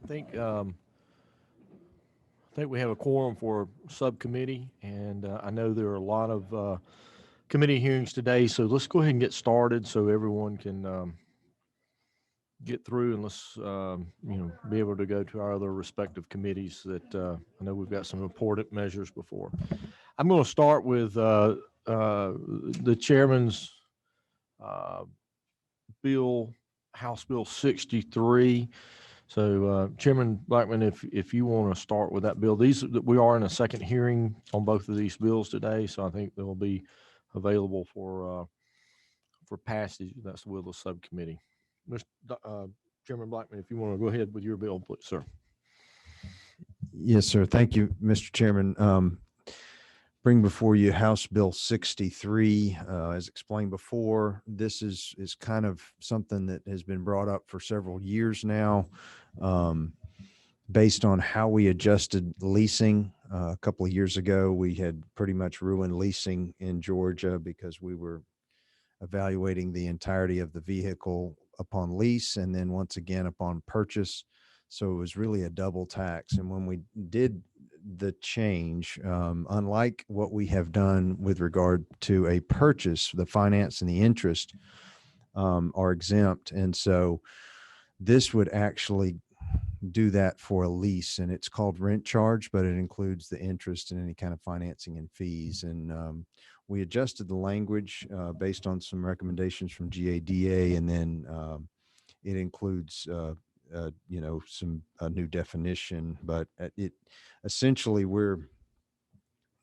think we have a quorum for subcommittee, and I know there are a lot of committee hearings today, so let's go ahead and get started so everyone can get through, and let's be able to go to our other respective committees that I know we've got some important measures before. I'm going to start with the chairman's uh, bill, House Bill 63. So, Chairman Blackman, if you want to start with that bill, we are in a second hearing on both of these bills today, so I think they'll be available for passage. That's the will of the subcommittee. Mr. Chairman Blackman, if you want to go ahead with your bill, please, sir. Yes, sir. Thank you, Mr. Chairman. Bring before you House Bill 63. As explained before, this is kind of something that has been brought up for several years now, based on how we adjusted leasing. A couple of years ago, we had pretty much ruined leasing in Georgia because we were evaluating the entirety of the vehicle upon lease and then once again upon purchase. So it was really a double tax. And when we did the change, unlike what we have done with regard to a purchase, the finance and the interest are exempt. And so this would actually do that for a lease, and it's called rent charge, but it includes the interest and any kind of financing and fees. And we adjusted the language based on some recommendations from GADA, and then it includes some new definition, but it essentially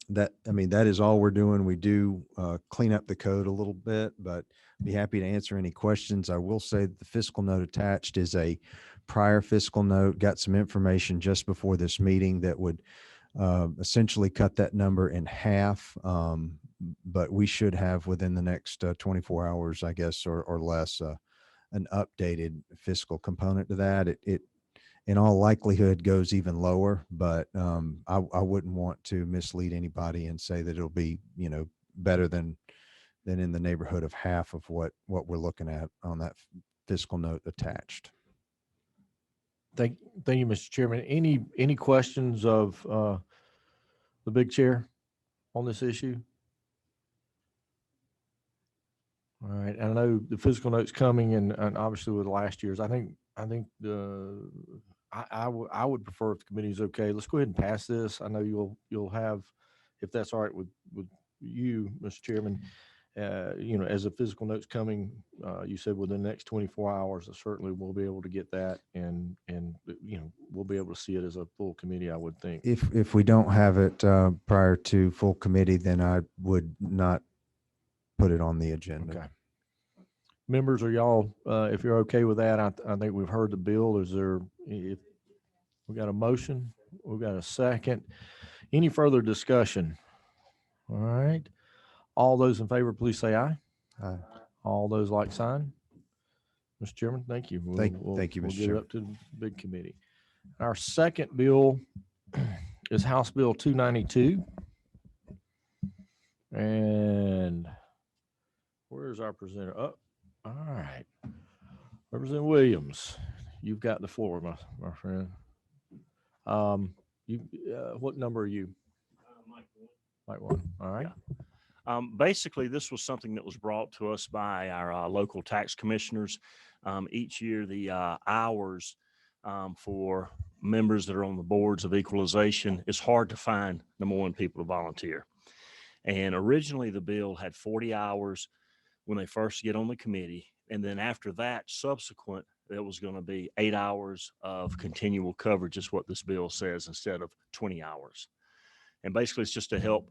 that is all we're doing. We do clean up the code a little bit, but be happy to answer any questions. I will say that the fiscal note attached is a prior fiscal note, got some information just before this meeting that would essentially cut that number in half. But we should have within the next 24 hours, I guess, or less, an updated fiscal component to that. It in all likelihood goes even lower, but I wouldn't want to mislead anybody and say that it'll be, better than in the neighborhood of half of what we're looking at on that fiscal note attached. Thank you, Mr. Chairman. Any questions of the big chair on this issue? All right. I know the fiscal note's coming, and obviously with last year's, I think I would prefer if the committee's okay. Let's go ahead and pass this. I know you'll have, if that's all right with you, Mr. Chairman. As the physical note's coming, you said within the next 24 hours, certainly we'll be able to get that, and we'll be able to see it as a full committee, I would think. If we don't have it prior to full committee, then I would not put it on the agenda. Okay. Members, are y'all, if you're okay with that, I think we've heard the bill. If we got a motion, we've got a second. Any further discussion? All right. All those in favor, please say aye. Aye. All those like sign. Mr. Chairman, thank you. Thank you, Mr. We'll get it Chairman. up to the big committee. Our second bill is House Bill 292. And where's our presenter? Oh, all right. Representative Williams, you've got the floor, my friend. What number are you? Mike 1. All right. Yeah. Basically, this was something that was brought to us by our local tax commissioners. Each year, the hours for members that are on the boards of equalization, it's hard to find, number one, people to volunteer. And originally, the bill had 40 hours when they first get on the committee. And then after that, subsequent, it was going to be 8 hours of continual coverage is what this bill says, instead of 20 hours. And basically, it's just to help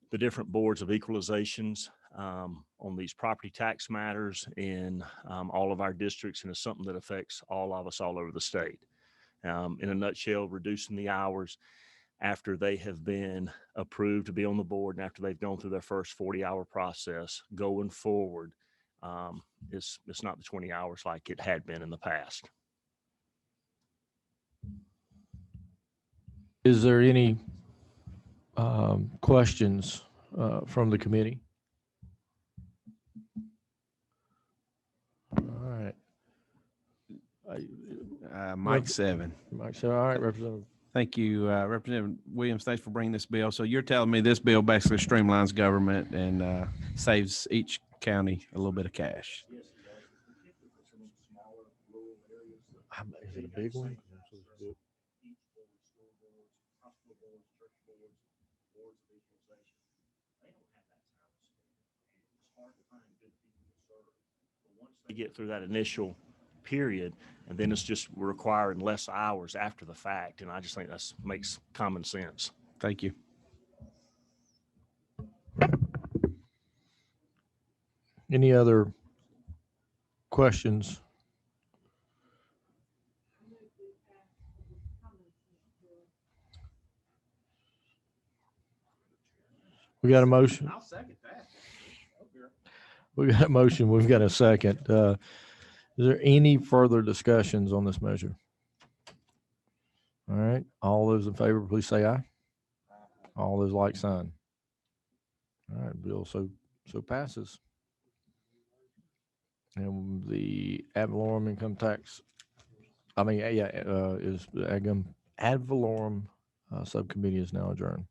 the different boards of equalizations on these property tax matters in all of our districts, and it's something that affects all of us all over the state. In a nutshell, reducing the hours after they have been approved to be on the board and after they've gone through their first 40-hour process going forward, it's not the 20 hours like it had been in the past. Is there any questions from the committee? All right. Mike 7. Mike said, all right, Representative. Thank you, Representative Williams. Thanks for bringing this bill. So you're telling me this bill basically streamlines government and saves each county a little bit of cash. Is it a big one? They get through that initial period, and then it's just requiring less hours after the fact. And I just think that makes common sense. Thank you. Any other questions? We got a motion. I'll second that. We got a motion. We've got a second. Is there any further discussions on this measure? All right. All those in favor, please say aye. All those like sign. All right, bill so passes. And the ad valorem income tax, is the ad valorem subcommittee is now adjourned.